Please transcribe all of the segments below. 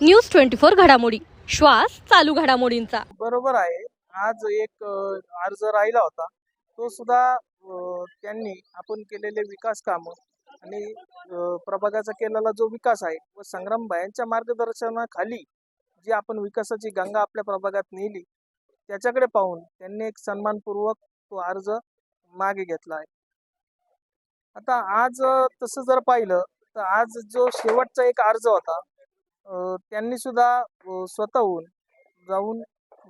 News 24 घडामोडी, श्वास चालू घडामोडींचा। बरोबर आहे। आज एक अर्ज राहिला होता, तो सुद्धा त्यांनी आपण केलेले विकास कामं आणि प्रभागाचा केलेला जो विकास आहे व संग्राम भायांच्या मार्गदर्शनाखाली जी आपण विकासाची गंगा आपल्या प्रभागात नेली, त्याच्याकडे पाहून त्यांनी एक सन्मानपूर्वक तो अर्ज मागे घेतला आहे। आता आज तसं जर पाहिलं तर आज जो शेवटचा एक अर्ज होता, त्यांनी सुद्धा स्वतःहून जाऊन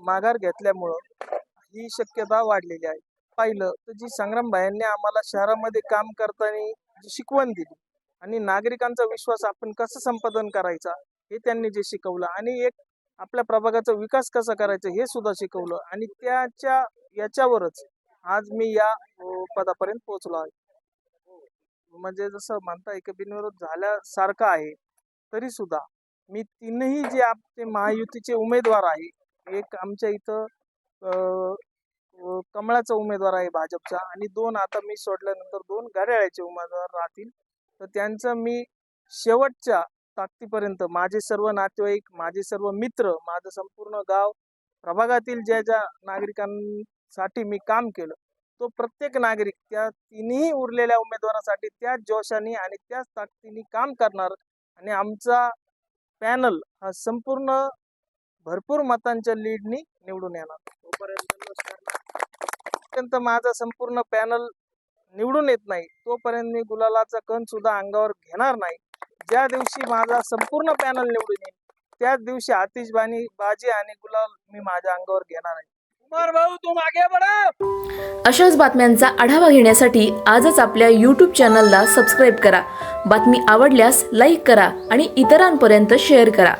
माघार घेतल्यामुळं ही शक्यता वाढलेली आहे। पाहिलं तर जी संग्राम भायांनी आम्हाला शहरामध्ये काम करताना जी शिकवण दिली आणि नागरिकांचा विश्वास आपण कसं संपादन करायचा हे त्यांनी जे शिकवलं आणि एक आपल्या प्रभागाचा विकास कसा करायचा हे सुद्धा शिकवलं आणि त्याच्या याच्यावरच आज मी या पदापर्यंत पोहोचलो आहे। म्हणजे जसं म्हणता एक बिनविरोध झाल्यासारखं आहे, तरी सुद्धा मी तीनही जे आपले महायुतीचे उमेदवार आहे, एक आमच्या इथं कमळाचा उमेदवार आहे भाजपचा आणि दोन आता मी सोडल्यानंतर दोन घड्याळाचे उमेदवार राहतील, तर त्यांचं मी शेवटच्या ताकदीपर्यंत माझे सर्व नातेवाईक, माझे सर्व मित्र, माझं संपूर्ण गाव, प्रभागातील ज्या नागरिकांसाठी मी काम केलं, तो प्रत्येक नागरिक त्या तिन्ही उरलेल्या उमेदवारासाठी त्याच जोशाने आणि त्याच ताकदीने काम करणार आणि आमचा पॅनल हा संपूर्ण भरपूर मतांच्या लीडनी निवडून येणार। तोपर्यंत माझा संपूर्ण पॅनल निवडून येत नाही तोपर्यंत मी गुलालाचा कण सुद्धा अंगावर घेणार नाही। ज्या दिवशी माझा संपूर्ण पॅनल निवडून येईल त्याच दिवशी आतिषबाजी आणि गुलाल मी माझ्या अंगावर घेणार आहे। भाऊ तुम आगे बढा। अशाच बातम्यांचा आढावा घेण्यासाठी आजच आपल्या YouTube चॅनलला सबस्क्राईब करा। बातमी आवडल्यास लाईक करा आणि इतरांपर्यंत शेअर करा।